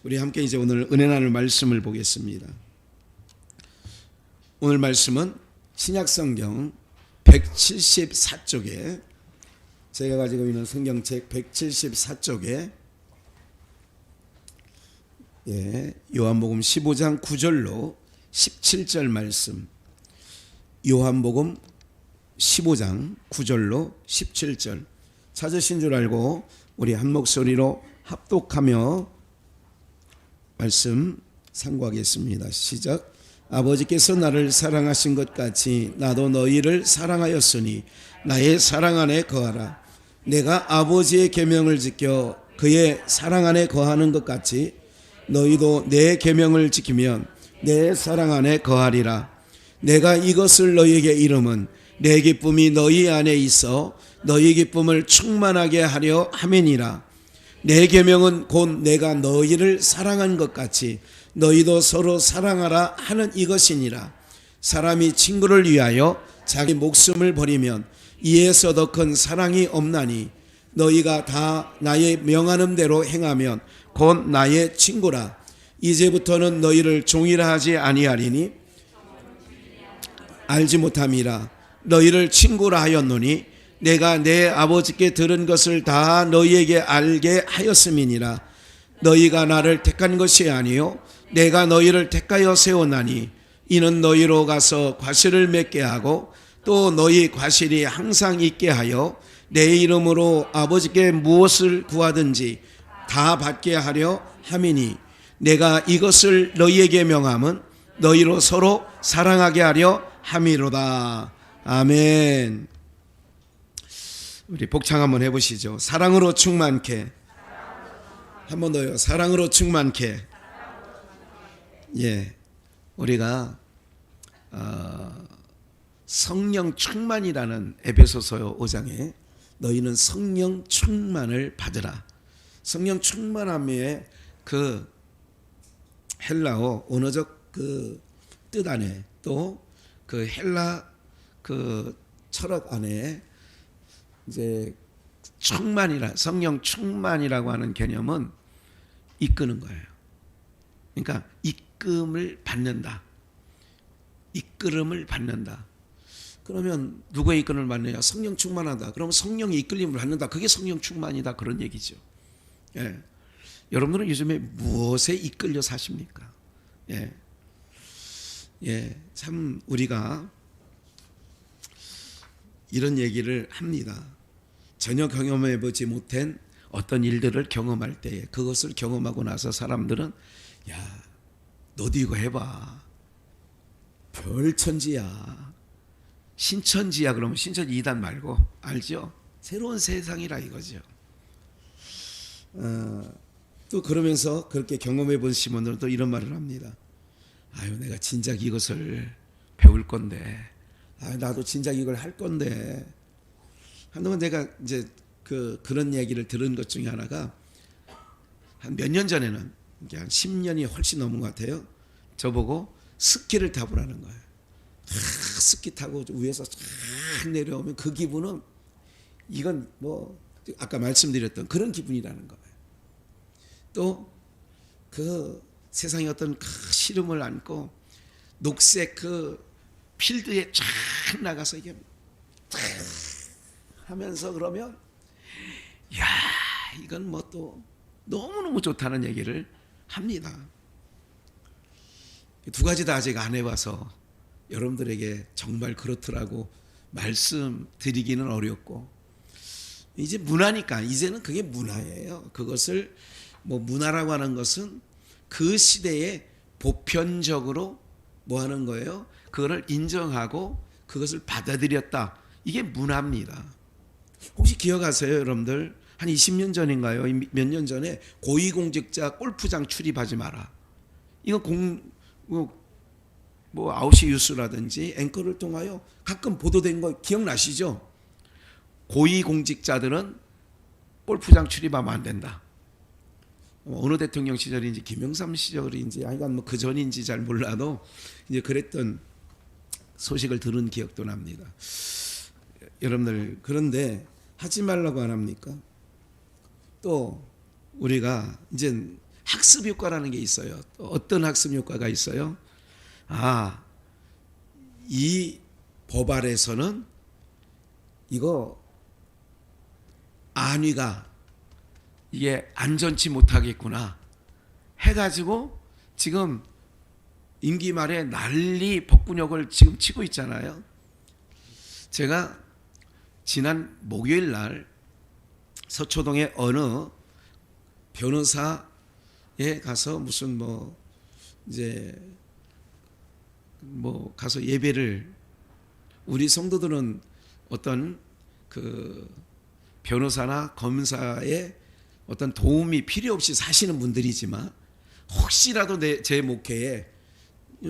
우리 함께 이제 오늘 은혜 나눌 말씀을 보겠습니다. 오늘 말씀은 신약성경 174쪽에, 제가 가지고 있는 성경책 174쪽에 요한복음 15장 9절로 17절 말씀, 요한복음 15장 9절로 17절 찾으신 줄 알고 우리 한 목소리로 합독하며 말씀 상고하겠습니다. 시작. 아버지께서 나를 사랑하신 것 같이 나도 너희를 사랑하였으니 나의 사랑 안에 거하라. 내가 아버지의 계명을 지켜 그의 사랑 안에 거하는 것 같이 너희도 내 계명을 지키면 내 사랑 안에 거하리라. 내가 이것을 너희에게 이름은 내 기쁨이 너희 안에 있어 너희 기쁨을 충만하게 하려 함이니라. 내 계명은 곧 내가 너희를 사랑한 것 같이 너희도 서로 사랑하라 하는 이것이니라. 사람이 친구를 위하여 자기 목숨을 버리면 이에서 더 큰 사랑이 없나니 너희가 다 나의 명하는 대로 행하면 곧 나의 친구라. 이제부터는 너희를 종이라 하지 아니하리니 알지 못함이라. 너희를 친구라 하였노니 내가 내 아버지께 들은 것을 다 너희에게 알게 하였음이니라. 너희가 나를 택한 것이 아니요 내가 너희를 택하여 세웠나니 이는 너희로 가서 과실을 맺게 하고 또 너희 과실이 항상 있게 하여 내 이름으로 아버지께 무엇을 구하든지 다 받게 하려 함이니 내가 이것을 너희에게 명함은 너희로 서로 사랑하게 하려 함이로다. 아멘. 우리 복창 한번 해보시죠. 사랑으로 충만케. 한 번 더요. 사랑으로 충만케. 우리가 성령 충만이라는 에베소서 5장에 너희는 성령 충만을 받으라. 성령 충만함의 그 헬라어 언어적 그 뜻 안에 또 그 헬라 그 철학 안에 이제 성령 충만이라고 하는 개념은 이끄는 거예요. 그러니까 이끌음을 받는다. 이끌음을 받는다. 그러면 누구의 이끌음을 받느냐? 성령 충만하다. 그러면 성령의 이끌림을 받는다. 그게 성령 충만이다. 그런 얘기죠. 여러분들은 요즘에 무엇에 이끌려 사십니까? 참 우리가 이런 얘기를 합니다. 전혀 경험해보지 못한 어떤 일들을 경험할 때에 그것을 경험하고 나서 사람들은 야, 너도 이거 해봐. 별천지야. 신천지야. 그러면 신천지 2단 말고 알죠? 새로운 세상이라 이거죠. 또 그러면서 그렇게 경험해 보신 분들은 또 이런 말을 합니다. 아유, 내가 진작 이것을 배울 건데, 나도 진작 이걸 할 건데. 한동안 내가 이제 그런 얘기를 들은 것 중에 하나가 한 몇 년 전에는 이게 한 10년이 훨씬 넘은 것 같아요. 저보고 스키를 타보라는 거예요. 스키 타고 위에서 쫙 내려오면 그 기분은 이건 뭐 아까 말씀드렸던 그런 기분이라는 거예요. 또 그 세상에 어떤 시름을 안고 녹색 그 필드에 쫙 나가서 이게 쫙 하면서 그러면 야, 이건 뭐 또 너무너무 좋다는 얘기를 합니다. 두 가지 다 아직 안 해봐서 여러분들에게 정말 그렇더라고 말씀드리기는 어렵고, 이제 문화니까 이제는 그게 문화예요. 그것을 뭐 문화라고 하는 것은 그 시대에 보편적으로 뭐 하는 거예요? 그거를 인정하고 그것을 받아들였다. 이게 문화입니다. 혹시 기억하세요, 여러분들? 한 20년 전인가요? 몇 년 전에 고위공직자 골프장 출입하지 마라. 이거 뭐 아웃시 뉴스라든지 앵커를 통하여 가끔 보도된 거 기억나시죠? 고위공직자들은 골프장 출입하면 안 된다. 어느 대통령 시절인지 김영삼 시절인지 아니면 뭐 그 전인지 잘 몰라도 이제 그랬던 소식을 들은 기억도 납니다. 여러분들, 그런데 하지 말라고 안 합니까? 또 우리가 이제 학습 효과라는 게 있어요. 어떤 학습 효과가 있어요? 이 법알에서는 이거 안위가 이게 안전치 못하겠구나 해가지고 지금 임기 말에 난리 복군역을 지금 치고 있잖아요. 제가 지난 목요일 날 서초동의 어느 변호사에 가서 무슨 가서 예배를, 우리 성도들은 어떤 그 변호사나 검사의 어떤 도움이 필요 없이 사시는 분들이지만 혹시라도 제 목회에,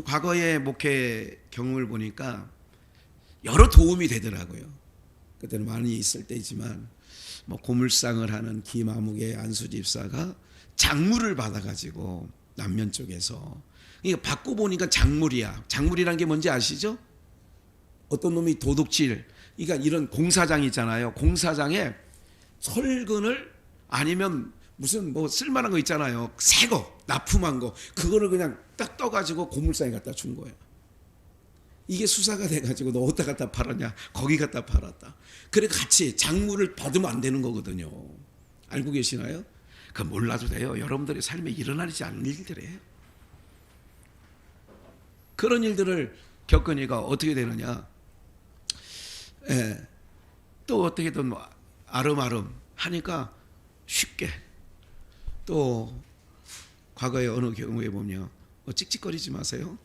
과거의 목회 경험을 보니까 여러 도움이 되더라고요. 그때는 많이 있을 때지만 고물상을 하는 김아묵의 안수 집사가 장물을 받아가지고 남면 쪽에서 이거 받고 보니까 작물이야. 작물이란 게 뭔지 아시죠? 어떤 놈이 도둑질, 그러니까 이런 공사장 있잖아요. 공사장에 철근을 아니면 무슨 쓸만한 거 있잖아요. 새 거, 납품한 거, 그거를 그냥 딱 떠가지고 고물상에 갖다 준 거야. 이게 수사가 돼가지고 너 어디다 갖다 팔았냐? 거기 갖다 팔았다. 그래 같이 작물을 받으면 안 되는 거거든요. 알고 계시나요? 그 몰라도 돼요. 여러분들의 삶에 일어나지 않는 일들이에요. 그런 일들을 겪으니까 어떻게 되느냐? 또 어떻게든 아름아름 하니까 쉽게, 또 과거의 어느 경우에 보면 찍찍거리지 마세요.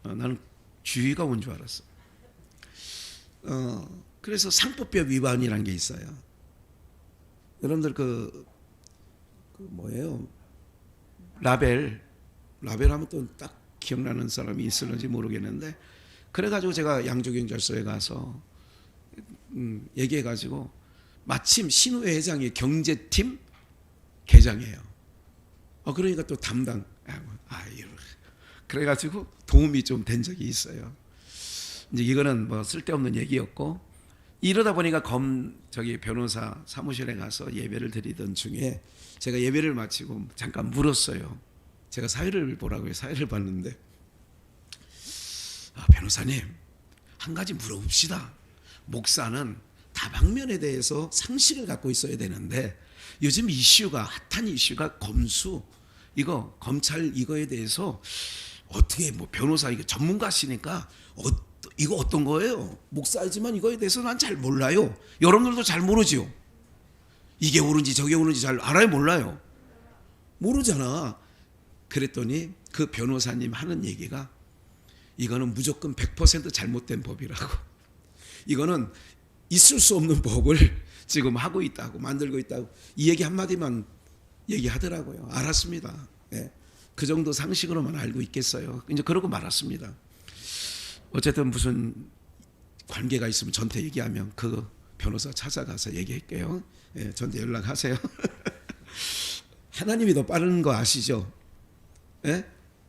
나는 주의가 온 줄 알았어. 그래서 상법법 위반이라는 게 있어요. 여러분들 뭐예요? 라벨 하면 또 딱 기억나는 사람이 있을는지 모르겠는데, 그래가지고 제가 양조경찰서에 가서 얘기해가지고 마침 신우회 회장이 경제팀 계장이에요. 그러니까 또 담당, 그래가지고 도움이 좀 된 적이 있어요. 이제 이거는 쓸데없는 얘기였고, 이러다 보니까 변호사 사무실에 가서 예배를 드리던 중에 제가 예배를 마치고 잠깐 물었어요. 제가 사회를 보라고요. 사회를 봤는데, 변호사님, 한 가지 물어봅시다. 목사는 다방면에 대해서 상식을 갖고 있어야 되는데 요즘 핫한 이슈가 검수, 이거 검찰 이거에 대해서 어떻게 변호사 이거 전문가시니까 이거 어떤 거예요? 목사이지만 이거에 대해서 난 잘 몰라요. 여러분들도 잘 모르지요. 이게 옳은지 저게 옳은지 잘 알아요, 몰라요? 모르잖아. 그랬더니 그 변호사님 하는 얘기가, 이거는 무조건 100% 잘못된 법이라고, 이거는 있을 수 없는 법을 지금 하고 있다고, 만들고 있다고, 이 얘기 한마디만 얘기하더라고요. 알았습니다. 그 정도 상식으로만 알고 있겠어요. 이제 그러고 말았습니다. 어쨌든 무슨 관계가 있으면 저한테 얘기하면 그 변호사 찾아가서 얘기할게요. 저한테 연락하세요. 하나님이 더 빠른 거 아시죠?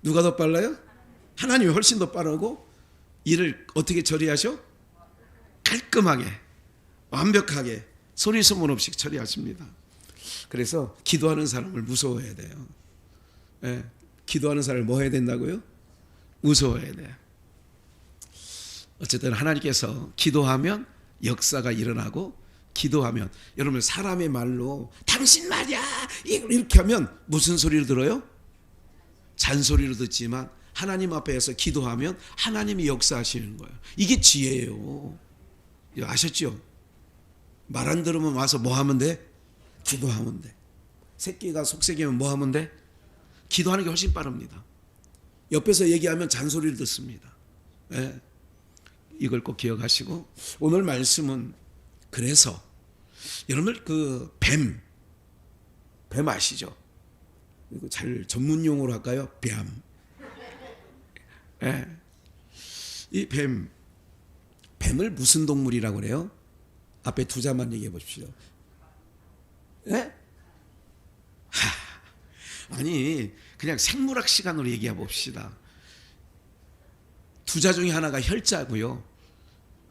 누가 더 빨라요? 하나님이 훨씬 더 빠르고, 일을 어떻게 처리하셔? 깔끔하게, 완벽하게, 소리 소문 없이 처리하십니다. 그래서 기도하는 사람을 무서워해야 돼요. 기도하는 사람을 뭐 해야 된다고요? 무서워해야 돼요. 어쨌든 하나님께서 기도하면 역사가 일어나고, 기도하면, 여러분 사람의 말로 당신 말이야 이렇게 하면 무슨 소리를 들어요? 잔소리로 듣지만 하나님 앞에서 기도하면 하나님이 역사하시는 거예요. 이게 지혜예요. 아셨죠? 말 안 들으면 와서 뭐 하면 돼? 기도하면 돼. 새끼가 속삭이면 뭐 하면 돼? 기도하는 게 훨씬 빠릅니다. 옆에서 얘기하면 잔소리를 듣습니다. 이걸 꼭 기억하시고, 오늘 말씀은, 그래서 여러분들 뱀 아시죠? 이거 잘 전문 용어로 할까요? 뱀. 이 뱀을 무슨 동물이라고 그래요? 앞에 두 자만 얘기해 보십시오. 아니, 그냥 생물학 시간으로 얘기해 봅시다. 두 자 중에 하나가 혈자고요,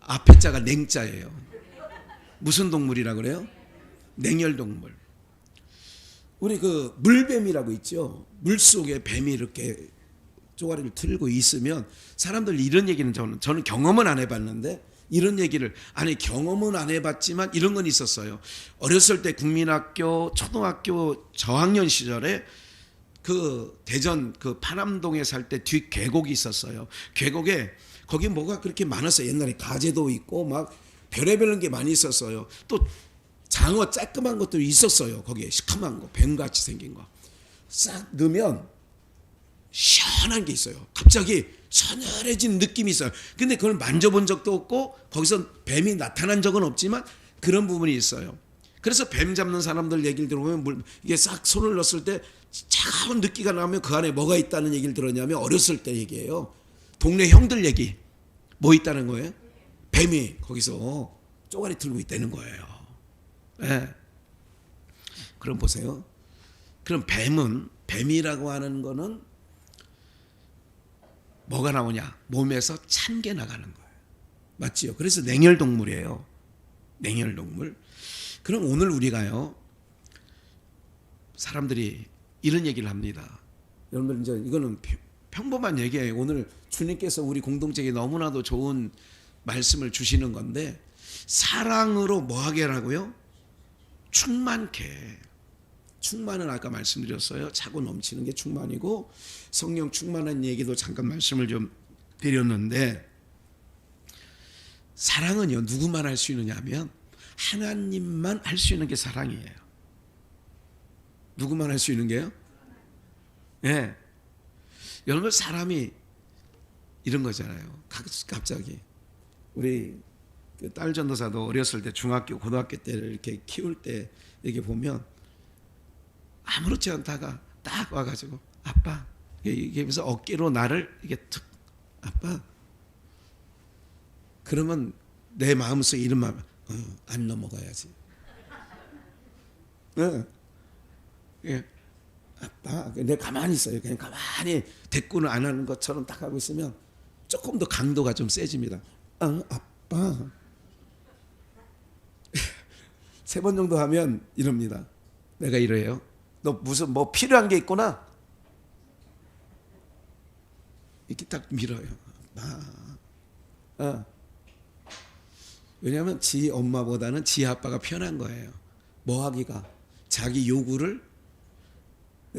앞에 자가 냉자예요. 무슨 동물이라고 그래요? 냉혈동물. 우리 그 물뱀이라고 있죠. 물 속에 뱀이 이렇게 쪼가리를 틀고 있으면 사람들 이런 얘기는 저는 경험은 안 해봤는데 이런 얘기를 아니 경험은 안 해봤지만 이런 건 있었어요. 어렸을 때 국민학교 초등학교 저학년 시절에 그 대전 그 파남동에 살 때 뒷 계곡이 있었어요. 계곡에 거기 뭐가 그렇게 많았어요. 옛날에 가재도 있고 막 별의별 게 많이 있었어요. 또 장어 쬐끄만 것들이 있었어요. 거기에 시커먼 거 뱀같이 생긴 거 싹 넣으면 시원한 게 있어요. 갑자기 서늘해진 느낌이 있어요. 근데 그걸 만져본 적도 없고 거기서 뱀이 나타난 적은 없지만 그런 부분이 있어요. 그래서 뱀 잡는 사람들 얘기를 들어보면 이게 싹 손을 넣었을 때 차가운 느끼가 나면 그 안에 뭐가 있다는 얘기를 들었냐면 어렸을 때 얘기예요. 동네 형들 얘기. 뭐 있다는 거예요? 뱀이 거기서 쪼가리 들고 있다는 거예요. 네. 그럼 보세요. 그럼 뱀이라고 하는 거는 뭐가 나오냐? 몸에서 찬 게 나가는 거예요. 맞지요? 그래서 냉혈동물이에요. 냉혈동물. 그럼 오늘 우리가요. 사람들이 이런 얘기를 합니다. 여러분들 이제 이거는 평범한 얘기예요. 오늘 주님께서 우리 공동체에 너무나도 좋은 말씀을 주시는 건데 사랑으로 뭐 하게 하라고요? 충만케. 충만은 아까 말씀드렸어요. 차고 넘치는 게 충만이고 성령 충만한 얘기도 잠깐 말씀을 좀 드렸는데 사랑은요 누구만 할 수 있느냐 하면 하나님만 할 수 있는 게 사랑이에요. 누구만 할 수 있는 게요? 예. 네. 여러분 사람이 이런 거잖아요. 갑자기 우리 그 딸 전도사도 어렸을 때 중학교 고등학교 때를 이렇게 키울 때 이렇게 보면 아무렇지 않다가 딱 와가지고 아빠 이게 하면서 어깨로 나를 이게 툭 아빠 그러면 내 마음속에 이런 마음 안 넘어가야지. 예. 아빠 내가 가만히 있어요. 그냥 가만히 대꾸는 안 하는 것처럼 딱 하고 있으면 조금 더 강도가 좀 세집니다. 아빠 3번 정도 하면 이럽니다. 내가 이래요. 너 무슨 뭐 필요한 게 있구나. 이렇게 딱 밀어요. 왜냐하면 지 엄마보다는 지 아빠가 편한 거예요. 뭐 하기가 자기 요구를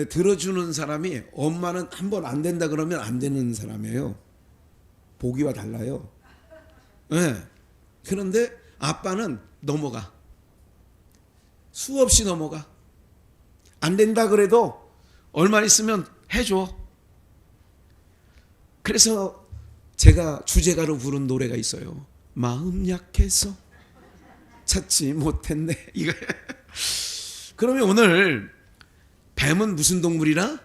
들어주는 사람이 엄마는 한 번 안 된다 그러면 안 되는 사람이에요. 보기와 달라요. 네. 그런데 아빠는 넘어가. 수없이 넘어가. 안 된다 그래도 얼마 있으면 해줘. 그래서 제가 주제가로 부른 노래가 있어요. 마음 약해서 찾지 못했네. 이거. 그러면 오늘 뱀은 무슨 동물이라?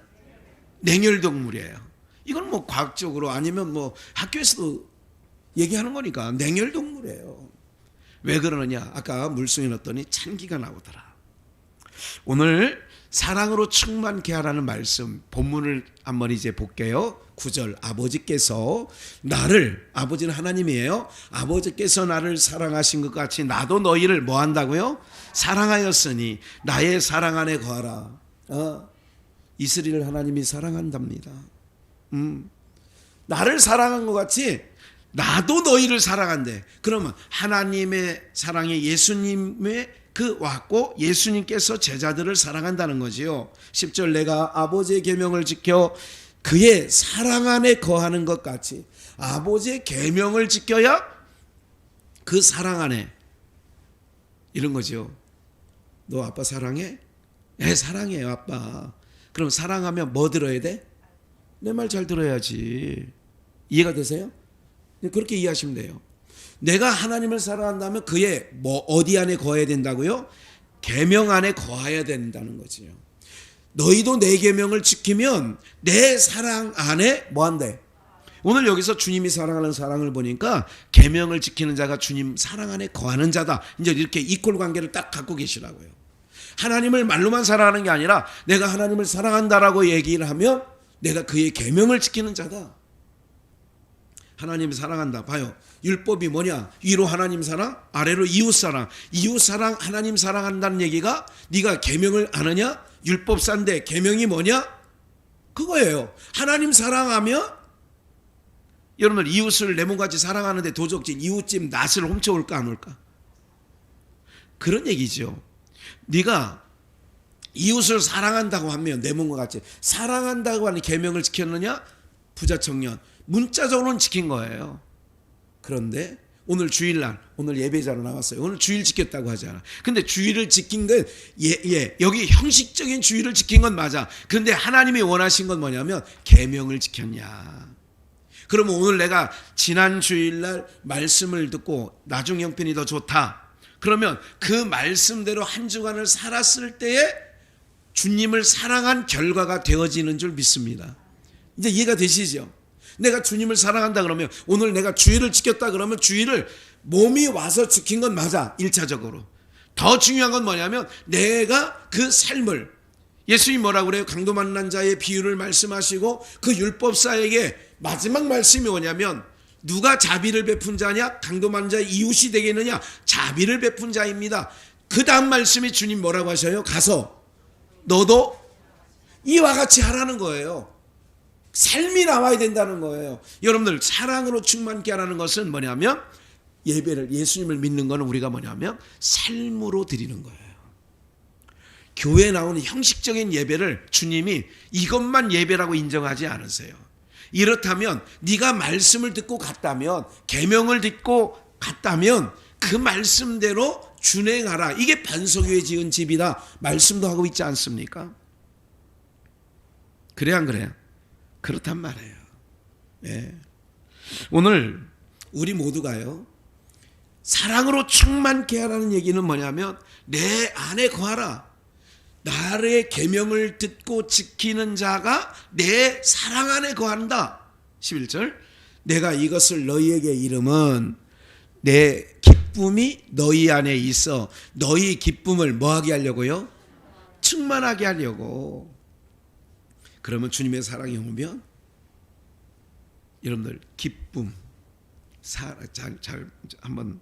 냉혈동물이에요. 이건 뭐 과학적으로 아니면 뭐 학교에서도 얘기하는 거니까 냉혈동물이에요. 왜 그러느냐? 아까 물속에 넣었더니 찬기가 나오더라. 오늘 사랑으로 충만케 하라는 말씀 본문을 한번 이제 볼게요. 9절 아버지께서 나를 아버지는 하나님이에요. 아버지께서 나를 사랑하신 것 같이 나도 너희를 뭐 한다고요? 사랑하였으니 나의 사랑 안에 거하라. 이스라엘 하나님이 사랑한답니다. 나를 사랑한 것 같이 나도 너희를 사랑한대. 그러면 하나님의 사랑이 예수님의 그 왔고 예수님께서 제자들을 사랑한다는 거지요. 10절 내가 아버지의 계명을 지켜 그의 사랑 안에 거하는 것 같이 아버지의 계명을 지켜야 그 사랑 안에 이런 거죠. 너 아빠 사랑해? 네 사랑해요 아빠. 그럼 사랑하면 뭐 들어야 돼? 내 말 잘 들어야지. 이해가 되세요? 그렇게 이해하시면 돼요. 내가 하나님을 사랑한다면 그의 뭐 어디 안에 거해야 된다고요? 계명 안에 거해야 된다는 거지요. 너희도 내 계명을 지키면 내 사랑 안에 뭐 한대? 오늘 여기서 주님이 사랑하는 사랑을 보니까 계명을 지키는 자가 주님 사랑 안에 거하는 자다. 이제 이렇게 이퀄 관계를 딱 갖고 계시라고요. 하나님을 말로만 사랑하는 게 아니라 내가 하나님을 사랑한다라고 얘기를 하면 내가 그의 계명을 지키는 자다. 하나님 사랑한다. 봐요. 율법이 뭐냐? 위로 하나님 사랑, 아래로 이웃 사랑. 이웃 사랑, 하나님 사랑한다는 얘기가 네가 계명을 아느냐? 율법사인데 계명이 뭐냐? 그거예요. 하나님 사랑하면 여러분들 이웃을 내 몸같이 사랑하는데 도적질 이웃집 낫을 훔쳐올까 안 올까? 그런 얘기죠. 네가 이웃을 사랑한다고 하면 내 몸과 같이 사랑한다고 하는 계명을 지켰느냐? 부자 청년 문자적으로는 지킨 거예요. 그런데 오늘 주일날 오늘 예배자로 나왔어요. 오늘 주일 지켰다고 하잖아. 근데 주일을 지킨 건 여기 형식적인 주일을 지킨 건 맞아. 그런데 하나님이 원하신 건 뭐냐면 계명을 지켰냐. 그러면 오늘 내가 지난 주일날 말씀을 듣고 나중 형편이 더 좋다. 그러면 그 말씀대로 한 주간을 살았을 때에 주님을 사랑한 결과가 되어지는 줄 믿습니다. 이제 이해가 되시죠? 내가 주님을 사랑한다 그러면 오늘 내가 주일을 지켰다 그러면 주일을 몸이 와서 지킨 건 맞아. 1차적으로. 더 중요한 건 뭐냐면 내가 그 삶을 예수님이 뭐라고 그래요? 강도 만난 자의 비유를 말씀하시고 그 율법사에게 마지막 말씀이 뭐냐면 누가 자비를 베푼 자냐? 강도 만난 자의 이웃이 되겠느냐? 자비를 베푼 자입니다. 그 다음 말씀이 주님 뭐라고 하셔요? 가서 너도 이와 같이 하라는 거예요. 삶이 나와야 된다는 거예요. 여러분들 사랑으로 충만케 하라는 것은 뭐냐면 예배를 예수님을 믿는 것은 우리가 뭐냐면 삶으로 드리는 거예요. 교회에 나오는 형식적인 예배를 주님이 이것만 예배라고 인정하지 않으세요. 이렇다면 네가 말씀을 듣고 갔다면 계명을 듣고 갔다면 그 말씀대로 준행하라. 이게 반석위에 지은 집이다. 말씀도 하고 있지 않습니까? 그래 안 그래요? 그렇단 말이에요. 네. 오늘 우리 모두가요 사랑으로 충만케 하라는 얘기는 뭐냐면 내 안에 거하라. 나의 계명을 듣고 지키는 자가 내 사랑 안에 거한다. 11절 내가 이것을 너희에게 이름은 내 기쁨이 너희 안에 있어 너희 기쁨을 뭐하게 하려고요? 충만하게 하려고. 그러면 주님의 사랑이 오면 여러분들 기쁨 잘 한번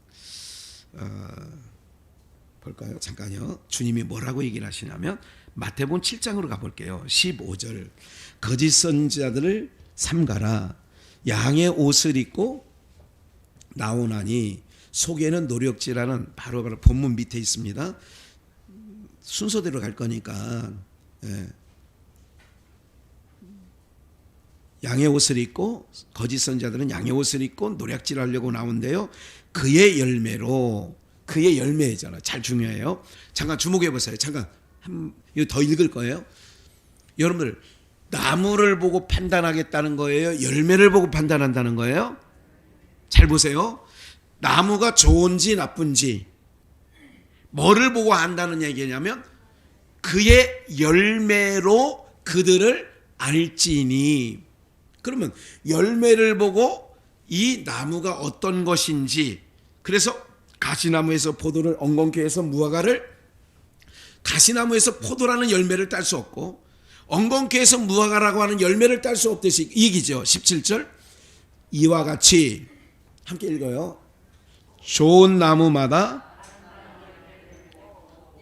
볼까요? 잠깐요. 주님이 뭐라고 얘기를 하시냐면 마태복음 7장으로 가볼게요. 15절 거짓 선지자들을 삼가라. 양의 옷을 입고 나오나니 속에는 노력지라는 바로 본문 밑에 있습니다. 순서대로 갈 거니까 양의 옷을 입고 거짓 선지자들은 양의 옷을 입고 노략질하려고 나온대요. 그의 열매로 그의 열매잖아. 잘 중요해요. 잠깐 주목해 보세요. 잠깐 이거 더 읽을 거예요. 여러분들 나무를 보고 판단하겠다는 거예요? 열매를 보고 판단한다는 거예요? 잘 보세요. 나무가 좋은지 나쁜지 뭐를 보고 안다는 얘기냐면 그의 열매로 그들을 알지니. 그러면 열매를 보고 이 나무가 어떤 것인지. 그래서 가시나무에서 포도를 엉겅퀴 해서 무화과를 가시나무에서 포도라는 열매를 딸 수 없고 엉겅퀴 해서 무화과라고 하는 열매를 딸 수 없듯이 이 얘기죠. 17절 이와 같이 함께 읽어요. 좋은 나무마다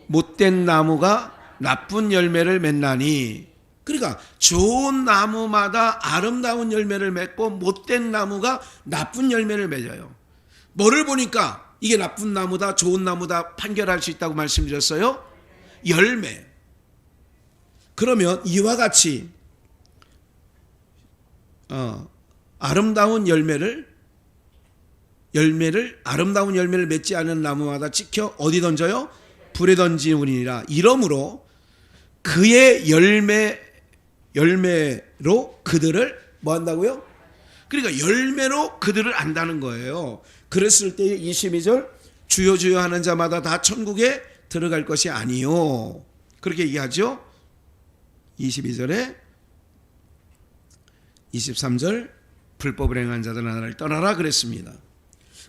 못된 나무가 나쁜 열매를 맺나니. 그러니까 좋은 나무마다 아름다운 열매를 맺고 못된 나무가 나쁜 열매를 맺어요. 뭐를 보니까 이게 나쁜 나무다 좋은 나무다 판결할 수 있다고 말씀드렸어요? 열매. 그러면 이와 같이 아름다운 열매를 아름다운 열매를 맺지 않은 나무마다 찍혀 어디 던져요? 불에 던지우니라. 이러므로 그의 열매로 그들을 뭐 한다고요? 그러니까 열매로 그들을 안다는 거예요. 그랬을 때 22절 주여 주여 하는 자마다 다 천국에 들어갈 것이 아니요. 그렇게 얘기하죠. 22절에 23절 불법을 행한 자들은 나를 떠나라 그랬습니다.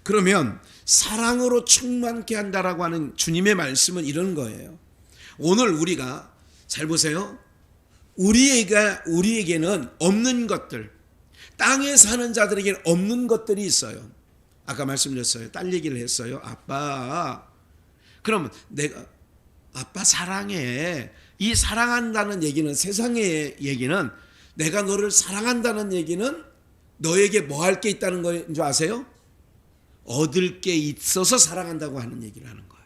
그러면 사랑으로 충만케 한다라고 하는 주님의 말씀은 이런 거예요. 오늘 우리가 잘 보세요. 우리에게는 없는 것들, 땅에 사는 자들에게는 없는 것들이 있어요. 아까 말씀드렸어요. 딸 얘기를 했어요. 아빠, 그러면 내가 아빠 사랑해. 이 사랑한다는 얘기는, 세상의 얘기는, 내가 너를 사랑한다는 얘기는 너에게 뭐 할 게 있다는 거인 줄 아세요? 얻을 게 있어서 사랑한다고 하는 얘기를 하는 거예요.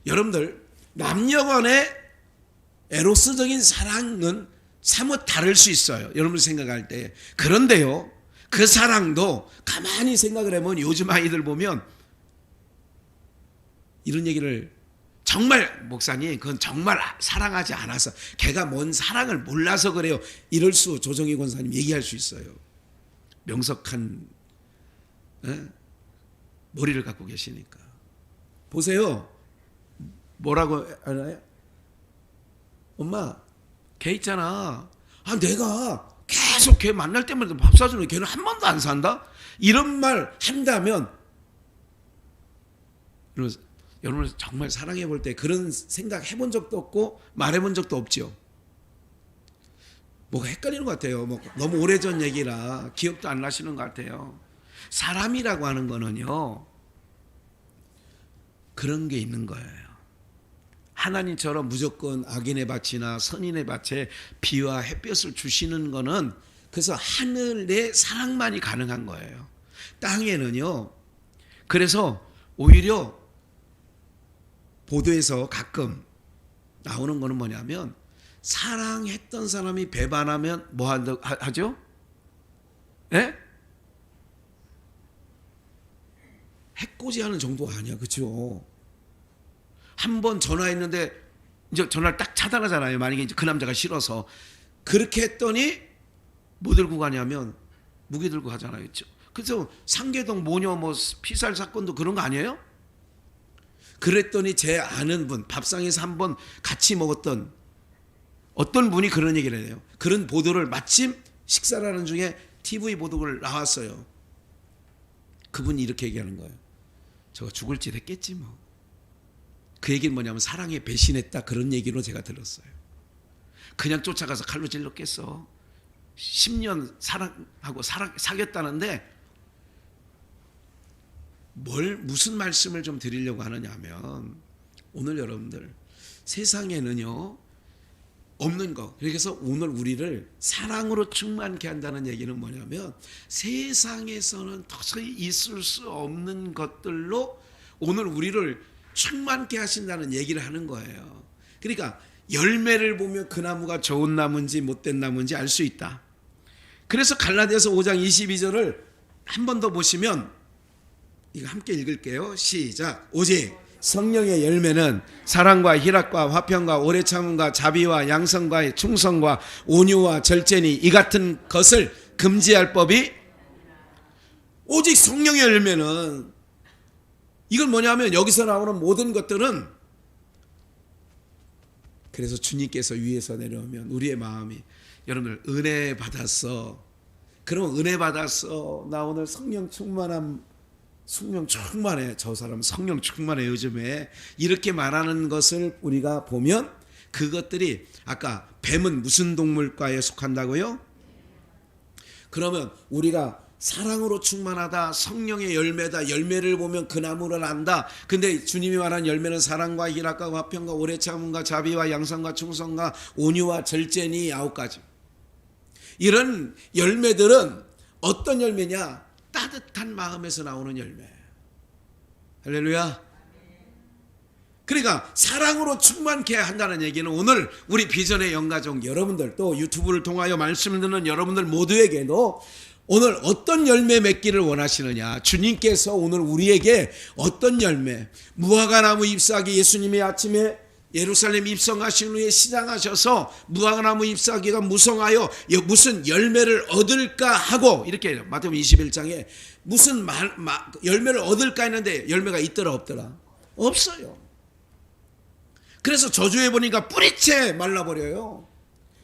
여러분들, 남녀 간의 에로스적인 사랑은 사뭇 다를 수 있어요. 여러분 생각할 때. 그런데요, 그 사랑도 가만히 생각을 해보면 요즘 아이들 보면 이런 얘기를, 정말 목사님 그건 정말 사랑하지 않아서, 걔가 뭔 사랑을 몰라서 그래요, 이럴 수 조정희 권사님 얘기할 수 있어요. 명석한 머리를 갖고 계시니까. 보세요. 뭐라고 하나요? 엄마, 걔 있잖아. 내가 계속 걔 만날 때마다 밥 사주는데 걔는 한 번도 안 산다? 이런 말 한다면, 여러분 정말 사랑해 볼 때 그런 생각 해본 적도 없고 말해본 적도 없죠. 뭐가 헷갈리는 것 같아요. 너무 오래전 얘기라 기억도 안 나시는 것 같아요. 사람이라고 하는 거는요, 그런 게 있는 거예요. 하나님처럼 무조건 악인의 밭이나 선인의 밭에 비와 햇볕을 주시는 거는, 그래서 하늘의 사랑만이 가능한 거예요. 땅에는요, 그래서 오히려 보도에서 가끔 나오는 거는 뭐냐면, 사랑했던 사람이 배반하면 뭐 하죠? 예? 해코지하는 정도가 아니야, 그렇죠? 한 번 전화했는데 이제 전화를 딱 차단하잖아요. 만약에 이제 그 남자가 싫어서. 그렇게 했더니 뭐 들고 가냐면 무기 들고 가잖아요. 그래서 상계동 모녀 피살 사건도 그런 거 아니에요? 그랬더니 제 아는 분, 밥상에서 한번 같이 먹었던 어떤 분이 그런 얘기를 해요. 그런 보도를 마침 식사를 하는 중에 TV 보도를 나왔어요. 그분이 이렇게 얘기하는 거예요. 저거 죽을 짓 했겠지 뭐. 그 얘기는 뭐냐면 사랑에 배신했다, 그런 얘기로 제가 들었어요. 그냥 쫓아가서 칼로 찔렀겠어. 10년 사랑하고 사귀었다는데, 무슨 말씀을 좀 드리려고 하느냐 하면, 오늘 여러분들 세상에는요 없는 거, 그래서 오늘 우리를 사랑으로 충만케 한다는 얘기는 뭐냐면, 세상에서는 도저히 있을 수 없는 것들로 오늘 우리를 충만케 하신다는 얘기를 하는 거예요. 그러니까 열매를 보면 그 나무가 좋은 나무인지 못된 나무인지 알 수 있다. 그래서 갈라디아서 5장 22절을 한 번 더 보시면, 이거 함께 읽을게요. 시작. 오직 성령의 열매는 사랑과 희락과 화평과 오래 참음과 자비와 양성과 충성과 온유와 절제니 이 같은 것을 금지할 법이. 오직 성령의 열매는, 이건 뭐냐면 여기서 나오는 모든 것들은, 그래서 주님께서 위에서 내려오면 우리의 마음이, 여러분들 은혜 받았어. 그러면 은혜 받았어. 나 오늘 성령 충만해. 저 사람 성령 충만해 요즘에. 이렇게 말하는 것을 우리가 보면, 그것들이 아까 뱀은 무슨 동물과에 속한다고요? 그러면 우리가 사랑으로 충만하다, 성령의 열매다, 열매를 보면 그 나무를 안다. 근데 주님이 말한 열매는 사랑과 희락과 화평과 오래 참음과 자비와 양성과 충성과 온유와 절제니 9가지. 이런 열매들은 어떤 열매냐? 따뜻한 마음에서 나오는 열매. 할렐루야. 그러니까 사랑으로 충만케 한다는 얘기는, 오늘 우리 비전의 영가족 여러분들, 또 유튜브를 통하여 말씀을 듣는 여러분들 모두에게도 오늘 어떤 열매 맺기를 원하시느냐, 주님께서 오늘 우리에게 어떤 열매, 무화과나무 잎사귀, 예수님이 아침에 예루살렘 입성하신 후에 시장하셔서 무화과나무 잎사귀가 무성하여 무슨 열매를 얻을까 하고, 이렇게 마태복음 21장에 무슨 열매를 얻을까 했는데 열매가 있더라 없더라? 없어요. 그래서 저주해 보니까 뿌리채 말라버려요.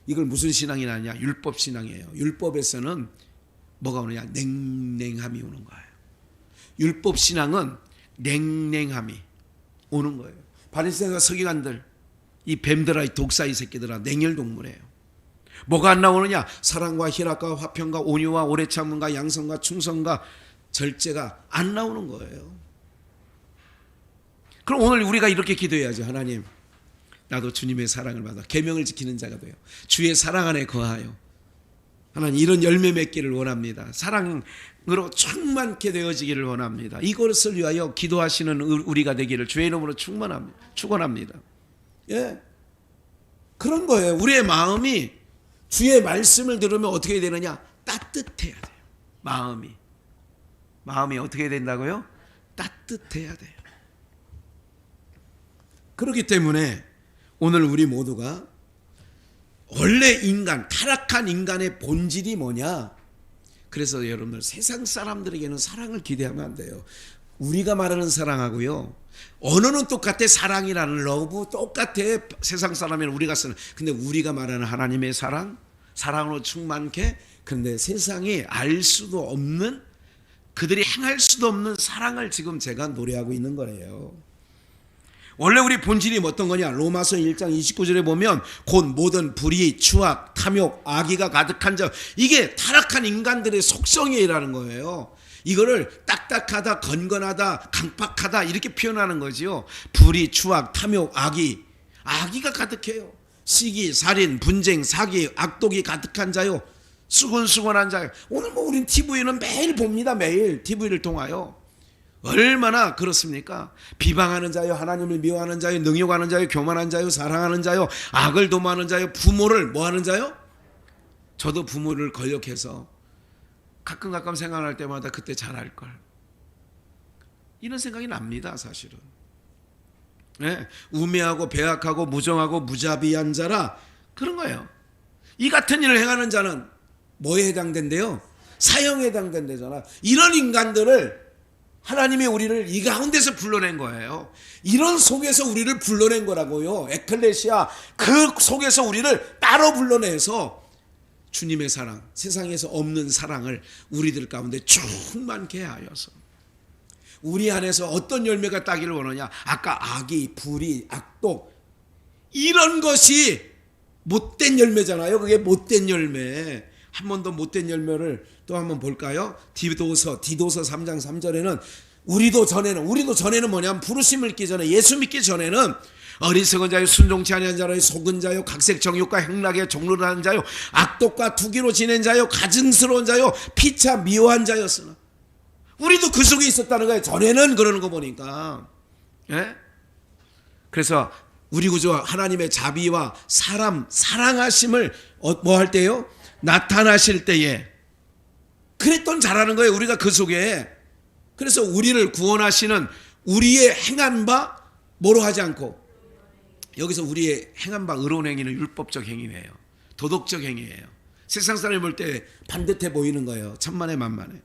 이걸 무슨 신앙이 나냐? 율법 신앙이에요. 율법에서는 뭐가 오느냐? 냉랭함이 오는 거예요. 율법 신앙은 냉랭함이 오는 거예요. 바리새인과 서기관들, 이 뱀들아, 이 독사이 새끼들아, 냉혈동물이에요. 뭐가 안 나오느냐? 사랑과 희락과 화평과 온유와 오래 참음과 양성과 충성과 절제가 안 나오는 거예요. 그럼 오늘 우리가 이렇게 기도해야죠. 하나님, 나도 주님의 사랑을 받아 계명을 지키는 자가 돼요. 주의 사랑 안에 거하여 하나님 이런 열매 맺기를 원합니다. 사랑으로 충만케 되어지기를 원합니다. 이것을 위하여 기도하시는 우리가 되기를 주의 이름으로 축원합니다. 예, 그런 거예요. 우리의 마음이 주의 말씀을 들으면 어떻게 되느냐? 따뜻해야 돼요. 마음이 어떻게 된다고요? 따뜻해야 돼요. 그렇기 때문에 오늘 우리 모두가 원래 인간, 타락한 인간의 본질이 뭐냐? 그래서 여러분들 세상 사람들에게는 사랑을 기대하면 안 돼요. 우리가 말하는 사랑하고요, 언어는 똑같아. 사랑이라는 러브 똑같아. 세상 사람이랑 우리가 쓰는. 근데 우리가 말하는 하나님의 사랑으로 충만케, 근데 세상이 알 수도 없는, 그들이 행할 수도 없는 사랑을 지금 제가 노래하고 있는 거예요. 원래 우리 본질이 어떤 거냐? 로마서 1장 29절에 보면 곧 모든 불의, 추악, 탐욕, 악의가 가득한 자, 이게 타락한 인간들의 속성이라는 거예요. 이거를 딱딱하다, 건건하다, 강팍하다 이렇게 표현하는 거지요. 불의, 추악, 탐욕, 악의가 가득해요. 시기, 살인, 분쟁, 사기, 악독이 가득한 자요. 수근수근한 자요. 오늘 우린 TV는 매일 봅니다. 매일 TV를 통하여. 얼마나 그렇습니까? 비방하는 자요, 하나님을 미워하는 자요, 능욕하는 자요, 교만한 자요, 사랑하는 자요, 악을 도모하는 자요, 부모를 뭐하는 자요? 저도 부모를 거역해서 가끔 생각할 때마다 그때 잘할걸, 이런 생각이 납니다. 사실은. 네, 우매하고 배악하고 무정하고 무자비한 자라, 그런 거예요. 이 같은 일을 행하는 자는 뭐에 해당된대요? 사형에 해당된대잖아. 이런 인간들을 하나님이 우리를 이 가운데서 불러낸 거예요. 이런 속에서 우리를 불러낸 거라고요. 에클레시아, 그 속에서 우리를 따로 불러내서 주님의 사랑, 세상에서 없는 사랑을 우리들 가운데 충만케 하여서 우리 안에서 어떤 열매가 따기를 원하냐? 아까 악의, 불의, 악독, 이런 것이 못된 열매잖아요. 그게 못된 열매. 한 번 더 못된 열매를 또 한번 볼까요? 디도서 3장 3절에는 우리도 전에는 뭐냐면 부르심을 믿기 전에, 예수 믿기 전에는 어리석은 자요, 순종치 아니한 자요, 속은 자요, 각색 정욕과 행락에 종로하는 자요, 악독과 투기로 지낸 자요, 가증스러운 자요, 피차 미워한 자였으나, 우리도 그 속에 있었다는 거예요. 전에는. 그러는 거 보니까. 예? 그래서 우리 구주 하나님의 자비와 사랑하심을 뭐 할 때요? 나타나실 때에 그랬던 자라는 거예요. 우리가 그 속에. 그래서 우리를 구원하시는 우리의 행한 바 뭐로 하지 않고, 여기서 우리의 행한 바 의로운 행위는 율법적 행위예요. 도덕적 행위예요. 세상 사람이 볼 때 반듯해 보이는 거예요. 천만에 만만해.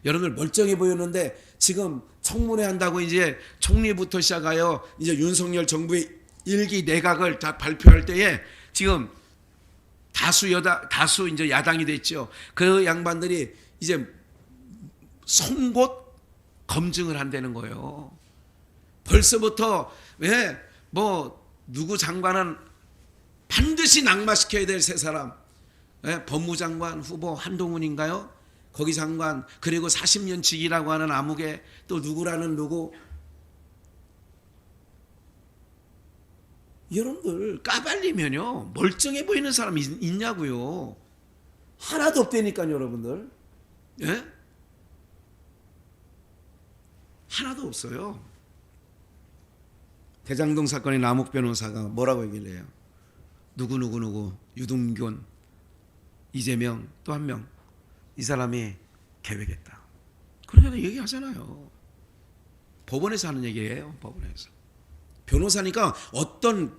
여러분들 멀쩡해 보였는데 지금 청문회 한다고 이제 총리부터 시작하여 이제 윤석열 정부의 일기 내각을 다 발표할 때에 지금 다수 이제 야당이 됐죠. 그 양반들이 이제 송곳 검증을 한다는 거예요. 벌써부터 왜 누구 장관은 반드시 낙마시켜야 될 세 사람, 법무장관 후보 한동훈인가요? 거기 장관, 그리고 40년 직이라고 하는 암흑에 또 누구라는 누구. 여러분들 까발리면요 멀쩡해 보이는 사람이 있냐고요. 하나도 없다니까요. 여러분들. 예? 하나도 없어요. 대장동 사건의 남욱 변호사가 뭐라고 얘기를 해요? 누구 유동균, 이재명, 또 한 명, 이 사람이 계획했다. 그렇게 얘기하잖아요. 법원에서 하는 얘기예요. 법원에서. 변호사니까 어떤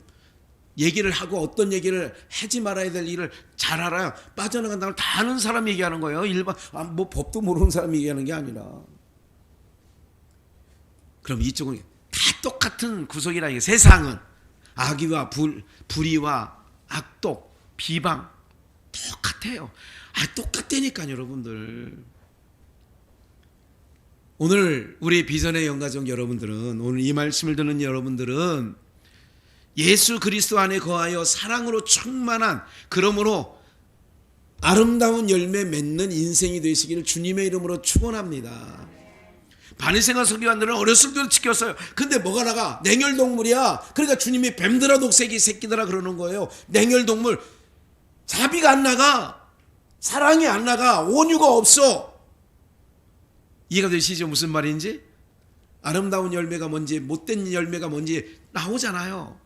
얘기를 하고 어떤 얘기를 하지 말아야 될 일을 잘 알아요. 빠져나간다는 걸 다 아는 사람이 얘기하는 거예요. 일반 법도 모르는 사람이 얘기하는 게 아니라. 그럼 이쪽은 다 똑같은 구석이라. 이게 세상은 악의와 불의와 악독, 비방 똑같아요. 똑같다니까요. 여러분들. 오늘 우리 비전의 영가족 여러분들은, 오늘 이 말씀을 듣는 여러분들은 예수 그리스도 안에 거하여 사랑으로 충만한, 그러므로 아름다운 열매 맺는 인생이 되시기를 주님의 이름으로 축원합니다. 바리새인과 서기관들은 어렸을 때부터 지켰어요. 근데 뭐가 나가? 냉혈동물이야. 그러니까 주님이 뱀들아 독새끼 새끼들아 그러는 거예요. 냉혈동물. 자비가 안 나가. 사랑이 안 나가. 온유가 없어. 이해가 되시죠? 무슨 말인지? 아름다운 열매가 뭔지, 못된 열매가 뭔지 나오잖아요.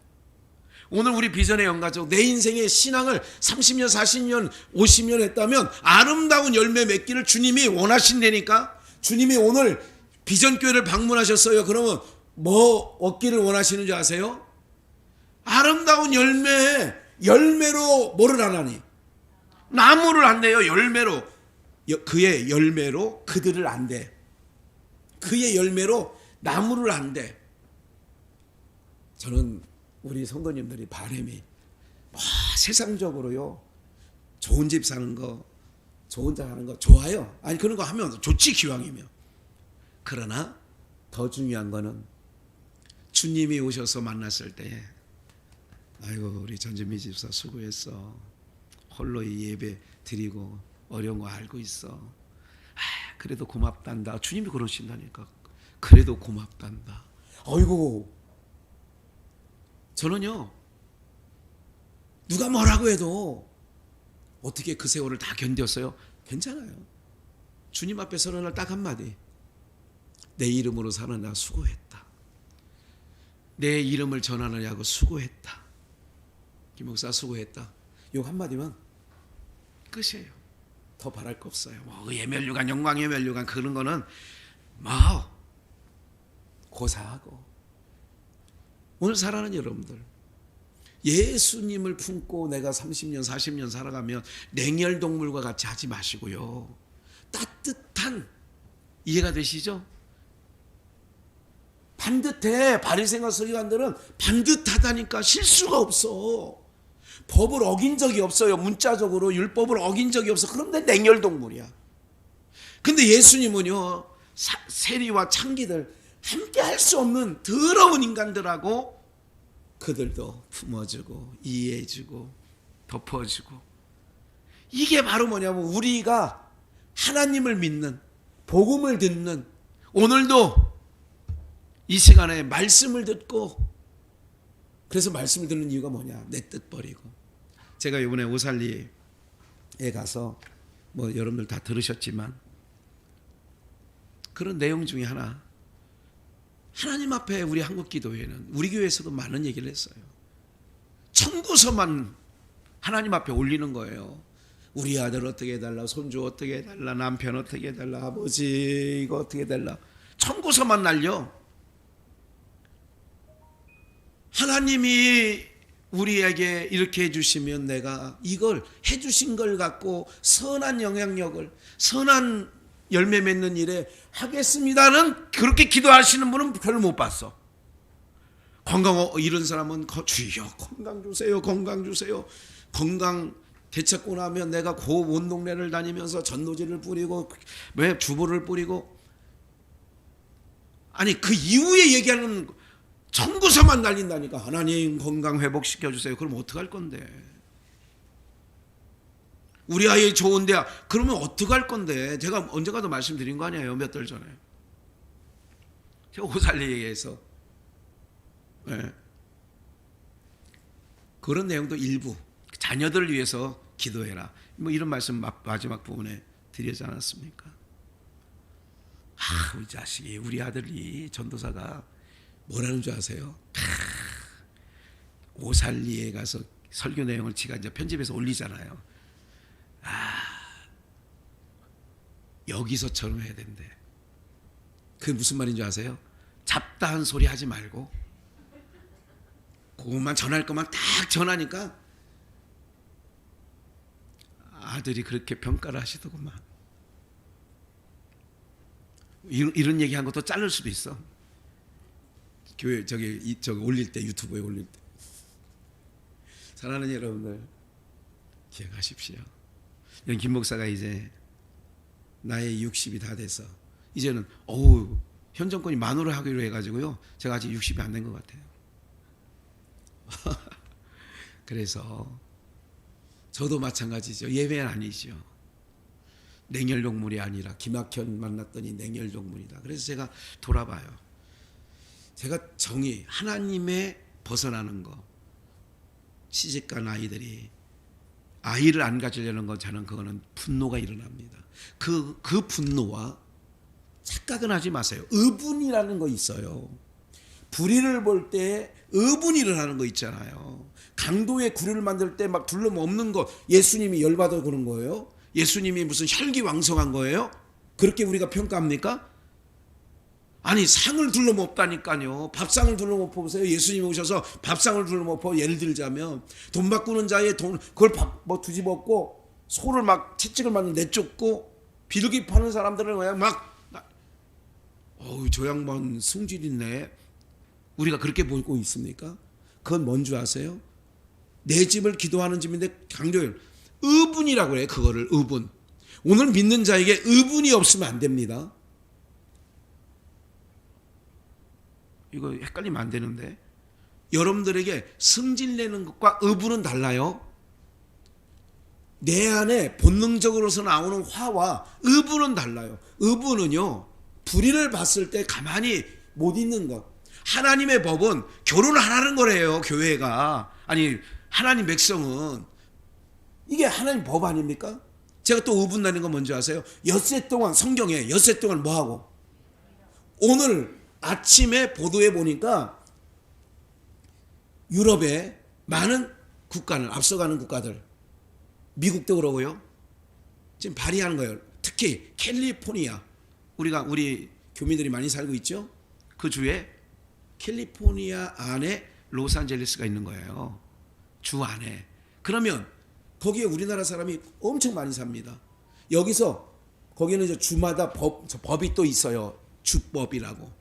오늘 우리 비전의 영가족, 내 인생의 신앙을 30년, 40년, 50년 했다면 아름다운 열매 맺기를 주님이 원하신다니까. 주님이 오늘 비전교회를 방문하셨어요. 그러면 뭐 얻기를 원하시는 줄 아세요? 아름다운 열매로 뭐를 안 하니? 나무를 안 돼요. 열매로. 그의 열매로 그들을 안 돼. 그의 열매로 나무를 안 돼. 저는 우리 성도님들이 바람이 세상적으로요, 좋은 집 사는 거, 좋은 차 하는 거 좋아요. 아니 그런 거 하면 좋지, 기왕이면. 그러나 더 중요한 거는 주님이 오셔서 만났을 때, 아이고 우리 전진미 집사 수고했어. 홀로 이 예배 드리고 어려운 거 알고 있어. 그래도 고맙단다. 주님이 그러신다니까. 그래도 고맙단다. 어이구, 저는요, 누가 뭐라고 해도 어떻게 그 세월을 다 견뎠어요? 괜찮아요. 주님 앞에 서는 날 딱 한마디. 내 이름으로 사느냐 수고했다. 내 이름을 전하느냐고 수고했다. 김 목사 수고했다. 요 한마디면 끝이에요. 더 바랄 거 없어요. 뭐 예멸류관, 영광 예멸류관 그런 거는 뭐 고사하고. 오늘 살아가는 여러분들, 예수님을 품고 내가 30년 40년 살아가면 냉혈동물과 같이 하지 마시고요, 따뜻한, 이해가 되시죠? 반듯해. 바리새인과 서기관들은 반듯하다니까. 실수가 없어. 법을 어긴 적이 없어요. 문자적으로 율법을 어긴 적이 없어. 그런데 냉혈동물이야. 근데 예수님은요, 세리와 창기들, 함께 할 수 없는 더러운 인간들하고 그들도 품어주고 이해해주고 덮어주고. 이게 바로 뭐냐면 우리가 하나님을 믿는, 복음을 듣는, 오늘도 이 시간에 말씀을 듣고, 그래서 말씀을 듣는 이유가 뭐냐? 내 뜻 버리고. 제가 이번에 오살리에 가서 뭐 여러분들 다 들으셨지만 그런 내용 중에 하나, 하나님 앞에 우리 한국기도회는, 우리 교회에서도 많은 얘기를 했어요. 청구서만 하나님 앞에 올리는 거예요. 우리 아들 어떻게 해달라, 손주 어떻게 해달라, 남편 어떻게 해달라, 아버지 이거 어떻게 해달라, 청구서만 날려. 하나님이 우리에게 이렇게 해주시면 내가 이걸 해주신 걸 갖고 선한 영향력을, 선한 열매 맺는 일에 하겠습니다는 그렇게 기도하시는 분은 별로 못 봤어. 건강 이런 사람은 주여 건강 주세요, 건강 주세요. 건강 되찾고 나면 내가 온 동네를 다니면서 전도지를 뿌리고 왜 주보를 뿌리고, 아니 그 이후에 얘기하는 청구서만 날린다니까. 하나님 건강 회복시켜 주세요. 그럼 어떡할 건데? 우리 아이 좋은데 그러면 어떡할 건데? 제가 언젠가도 말씀드린 거 아니에요, 몇 달 전에. 제가 오살리에서 그런 내용도 일부, 자녀들을 위해서 기도해라, 뭐 이런 말씀 마지막 부분에 드리지 않았습니까? 우리 자식이, 우리 아들이, 전도사가 뭐라는 줄 아세요? 오살리에 가서 설교 내용을 지가 이제 편집해서 올리잖아요. 여기서처럼 해야 된대. 그게 무슨 말인 줄 아세요? 잡다한 소리 하지 말고 그것만 전할 것만 딱 전하니까 아들이 그렇게 평가를 하시더구만. 이런 얘기한 것도 자를 수도 있어. 교회 저기 올릴 때, 유튜브에 올릴 때. 사랑하는 여러분들, 기억하십시오. 김 목사가 이제 나이 60이 다 돼서 이제는 현 정권이 만호를 하기로 해가지고요, 제가 아직 60이 안 된 것 같아요. 그래서 저도 마찬가지죠. 예배는 아니죠. 냉혈동물이 아니라 기막현 만났더니 냉혈동물이다. 그래서 제가 돌아봐요. 제가 정의 하나님의 벗어나는 거, 시집간 아이들이 아이를 안 가지려는 거, 저는 그거는 분노가 일어납니다. 그 분노와 착각은 하지 마세요. 의분이라는 거 있어요. 불의를 볼 때 의분이 일어나는 거 있잖아요. 강도에 구리를 만들 때 막 둘러먹는 거, 예수님이 열받아 그런 거예요? 예수님이 무슨 혈기왕성한 거예요? 그렇게 우리가 평가합니까? 아니, 상을 둘러먹다니까요. 밥상을 둘러먹어보세요. 예수님이 오셔서 밥상을 둘러먹어. 예를 들자면 돈 바꾸는 자의 돈, 그걸 뭐 뒤집었고, 소를 막 채찍을 맞는 내쫓고, 비둘기 파는 사람들은 그냥 막 저 양반 승질 있네. 우리가 그렇게 보고 있습니까? 그건 뭔 줄 아세요? 내 집을 기도하는 집인데 강조해요. 의분이라고 해요. 그거를 의분. 오늘 믿는 자에게 의분이 없으면 안 됩니다. 이거 헷갈리면 안 되는데, 여러분들에게 승질내는 것과 의분은 달라요. 내 안에 본능적으로서 나오는 화와 의분은 달라요. 의분은요, 불의를 봤을 때 가만히 못 있는 것. 하나님의 법은 결혼을 하라는 거래요. 교회가, 아니 하나님 백성은. 이게 하나님 법 아닙니까? 제가 또 의분 나는 건 뭔지 아세요? 엿새 동안, 성경에 엿새 동안 뭐하고, 오늘 아침에 보도해 보니까 유럽의 많은 국가는, 앞서가는 국가들, 미국도 그러고요, 지금 발의하는 거예요. 특히 캘리포니아, 우리 교민들이 많이 살고 있죠. 그 주에 캘리포니아 안에 로스앤젤레스가 있는 거예요. 주 안에. 그러면 거기에 우리나라 사람이 엄청 많이 삽니다. 여기서 거기는 이제 주마다 법이 또 있어요. 주법이라고.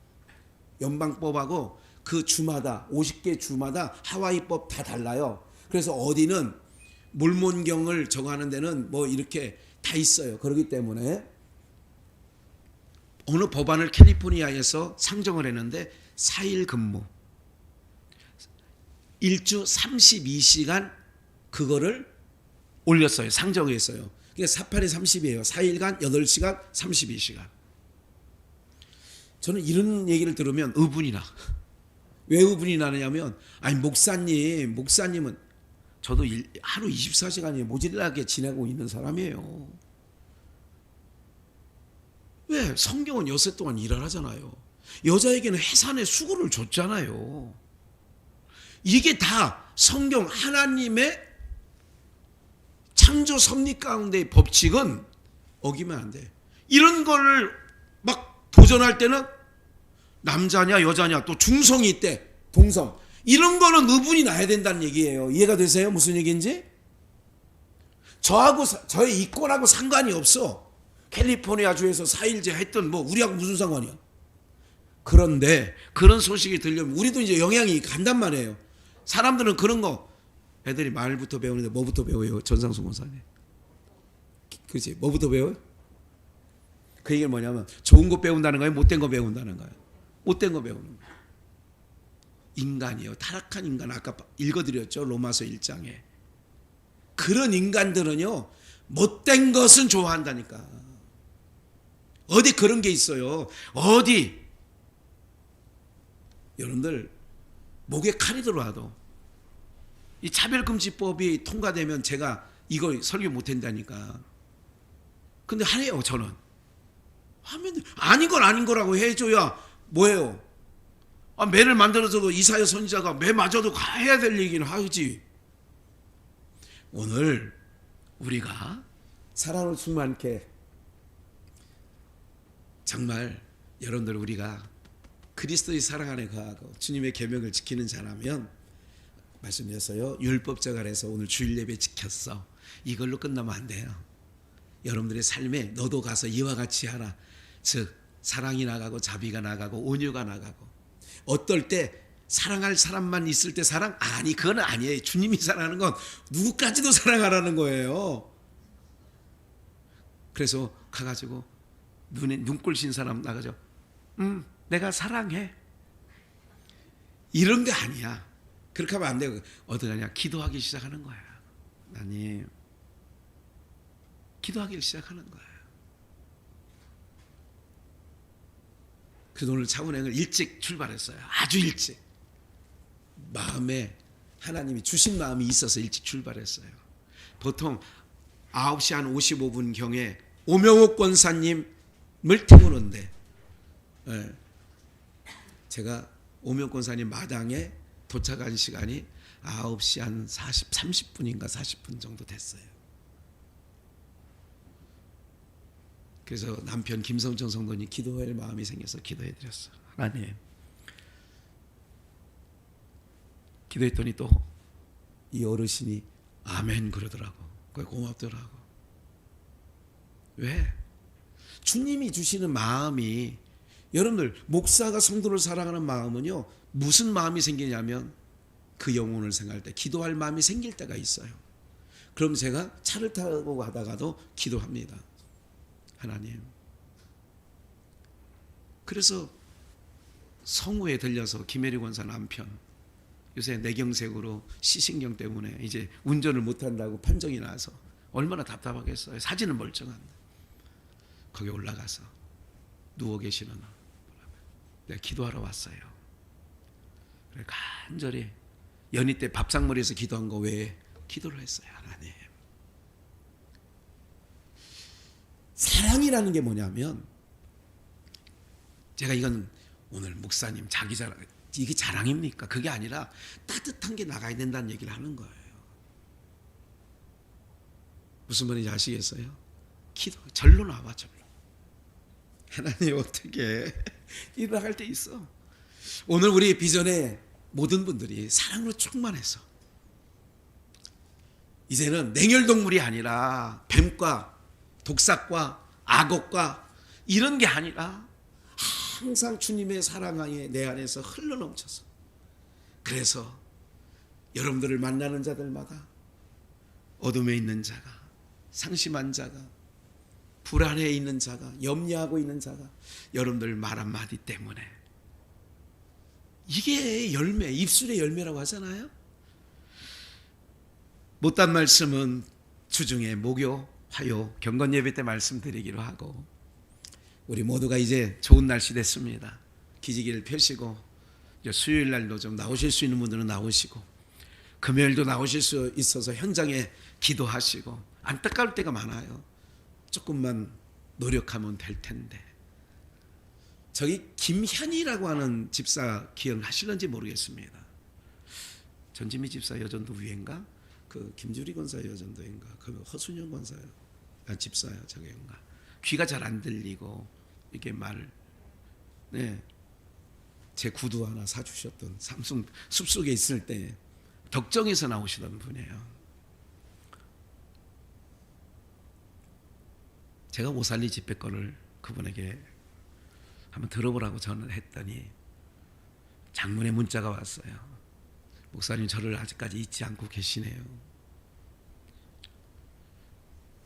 연방법하고 그 주마다 50개 주마다 하와이법 다 달라요. 그래서 어디는 몰몬경을 정하는 데는 뭐 이렇게 다 있어요. 그렇기 때문에 어느 법안을 캘리포니아에서 상정을 했는데 4일 근무, 일주 32시간 그거를 올렸어요. 상정했어요. 그러니까 48에 30이에요. 4일간 8시간 32시간. 저는 이런 얘기를 들으면 의분이 나. 왜 의분이 나느냐면, 아니 목사님은 저도 하루 24시간이 모질라게 지내고 있는 사람이에요. 왜? 성경은 엿새 동안 일을 하잖아요. 여자에게는 해산의 수고를 줬잖아요. 이게 다 성경 하나님의 창조 섭리 가운데의 법칙은 어기면 안 돼. 이런 거를 막 도전할 때는 남자냐 여자냐, 또 중성이 있대, 동성, 이런 거는 의분이 나야 된다는 얘기예요. 이해가 되세요? 무슨 얘기인지? 저의 이권하고 상관이 없어. 캘리포니아 주에서 4일제 했던 뭐 우리하고 무슨 상관이야. 그런데 그런 소식이 들려면 우리도 이제 영향이 간단 말이에요. 사람들은 그런 거, 애들이 말부터 배우는데 뭐부터 배워요? 전상수 목사님, 그렇지? 뭐부터 배워요? 그 얘기는 뭐냐면 좋은 거 배운다는 거예요? 못된 거 배운다는 거예요? 못된 거 배우는 거예요. 인간이요, 타락한 인간, 아까 읽어드렸죠, 로마서 1장에. 그런 인간들은요, 못된 것은 좋아한다니까. 어디 그런 게 있어요? 어디? 여러분들, 목에 칼이 들어와도 이 차별금지법이 통과되면 제가 이거 설교 못한다니까. 근데 하래요. 저는 하면 아닌 건 아닌 거라고 해줘야 뭐예요? 매를 만들어서도 이사야 선지자가 매 맞아도 해야 될 얘기는 하지. 오늘 우리가 사랑을 충만케, 정말 여러분들 우리가 그리스도의 사랑 안에 거하고 주님의 계명을 지키는 자라면, 말씀드렸어요. 율법적 아래서 오늘 주일 예배 지켰어, 이걸로 끝나면 안 돼요. 여러분들의 삶에 너도 가서 이와 같이 하라. 즉 사랑이 나가고 자비가 나가고 온유가 나가고. 어떨 때 사랑할 사람만 있을 때 사랑? 아니, 그건 아니에요. 주님이 사랑하는 건 누구까지도 사랑하라는 거예요. 그래서 가가지고 눈에 눈꼴 신 사람 나가죠. 내가 사랑해, 이런 게 아니야. 그렇게 하면 안 되고 어떻게 하냐? 기도하기 시작하는 거야. 하나님, 기도하기 시작하는 거야. 그래서 오늘 차운행을 일찍 출발했어요. 아주 일찍. 마음에 하나님이 주신 마음이 있어서 일찍 출발했어요. 보통 9시 한 55분경에 오명옥 권사님을 태우는데, 제가 오명옥 권사님 마당에 도착한 시간이 9시 한 30분인가 40분 정도 됐어요. 그래서 남편 김성정 성도님 기도할 마음이 생겨서 기도해드렸어요. 하나님, 기도했더니 또 이 어르신이 아멘 그러더라고. 그게 고맙더라고. 왜? 주님이 주시는 마음이, 여러분들 목사가 성도를 사랑하는 마음은요, 무슨 마음이 생기냐면 그 영혼을 생각할 때 기도할 마음이 생길 때가 있어요. 그럼 제가 차를 타고 가다가도 기도합니다. 하나님. 그래서 성우에 들려서 김혜리 권사 남편 요새 뇌경색으로 시신경 때문에 이제 운전을 못한다고 판정이 나서 얼마나 답답하겠어요. 사진은 멀쩡한데 거기 올라가서 누워 계시는 내가 기도하러 왔어요. 그래 간절히 연희 때 밥상머리에서 기도한 거 외에 기도를 했어요. 하나님, 사랑이라는 게 뭐냐면, 제가 이건 오늘 목사님 자기 자랑, 이게 자랑입니까? 그게 아니라 따뜻한 게 나가야 된다는 얘기를 하는 거예요. 무슨 말인지 아시겠어요? 기도, 절로 나와, 절로. 하나님 어떻게 기도할 때 있어. 오늘 우리 비전의 모든 분들이 사랑으로 충만해서 이제는 냉혈동물이 아니라 뱀과 독삭과 악어과 이런 게 아니라 항상 주님의 사랑이 내 안에서 흘러넘쳐서, 그래서 여러분들을 만나는 자들마다 어둠에 있는 자가, 상심한 자가, 불안해 있는 자가, 염려하고 있는 자가 여러분들 말 한마디 때문에, 이게 열매, 입술의 열매라고 하잖아요. 못단 말씀은 주중에 목요, 화요, 경건 예배 때 말씀드리기로 하고, 우리 모두가 이제 좋은 날씨 됐습니다. 기지개를 펴시고 이제 수요일 날도 좀 나오실 수 있는 분들은 나오시고, 금요일도 나오실 수 있어서 현장에 기도하시고, 안타까울 때가 많아요. 조금만 노력하면 될 텐데. 저기 김현이라고 하는 집사 기억하시는지 모르겠습니다. 전지미 집사 여전도 위인가? 그 김주리 권사 여전도인가? 그 허순영 권사 집사야 저게인가? 귀가 잘 안 들리고 이게 네, 제 구두 하나 사주셨던, 삼성 숲속에 있을 때 덕정에서 나오시던 분이에요. 제가 오살리 집회 거를 그분에게 한번 들어보라고 전화를 했더니 장문의 문자가 왔어요. 목사님, 저를 아직까지 잊지 않고 계시네요.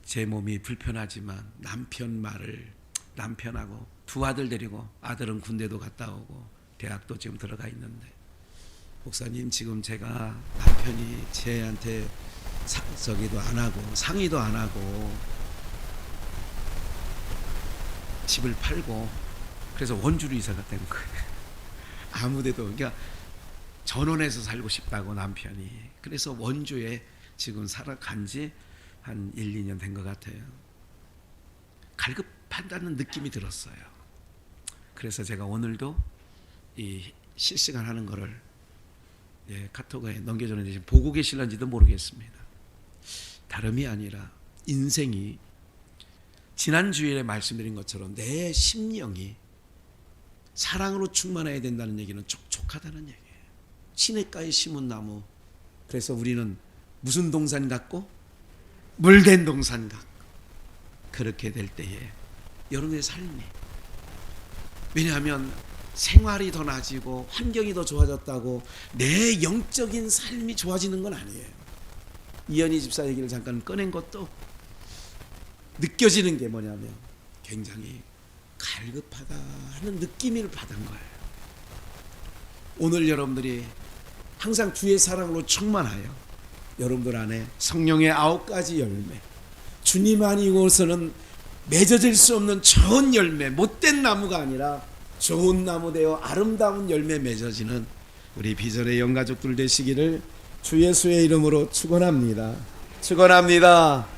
제 몸이 불편하지만 남편하고 두 아들 데리고, 아들은 군대도 갔다 오고 대학도 지금 들어가 있는데, 목사님 지금 제가 남편이 쟤한테 저기도 안 하고 상의도 안 하고 집을 팔고 그래서 원주로 이사가 된 거예요. 아무데도, 그러니까 전원에서 살고 싶다고 남편이. 그래서 원주에 지금 살아간 지 한 1, 2년 된 것 같아요. 갈급한다는 느낌이 들었어요. 그래서 제가 오늘도 이 실시간 하는 거를 카톡에 넘겨줬는데 지금 보고 계실런지도 모르겠습니다. 다름이 아니라 인생이 지난 주일에 말씀드린 것처럼 내 심령이 사랑으로 충만해야 된다는 얘기는 촉촉하다는 얘기예요. 시냇가에 심은 나무. 그래서 우리는 무슨 동산 같고 물된 동산 같고, 그렇게 될 때에 여러분의 삶이, 왜냐하면 생활이 더 나아지고 환경이 더 좋아졌다고 내 영적인 삶이 좋아지는 건 아니에요. 이현희 집사 얘기를 잠깐 꺼낸 것도 느껴지는 게 뭐냐면 굉장히 갈급하다 하는 느낌을 받은 거예요. 오늘 여러분들이 항상 주의 사랑으로 충만하여 여러분들 안에 성령의 9가지 열매, 주님 아니고서는 맺어질 수 없는 좋은 열매, 못된 나무가 아니라 좋은 나무 되어 아름다운 열매 맺어지는 우리 비전의 영가족들 되시기를 주 예수의 이름으로 축원합니다. 축원합니다.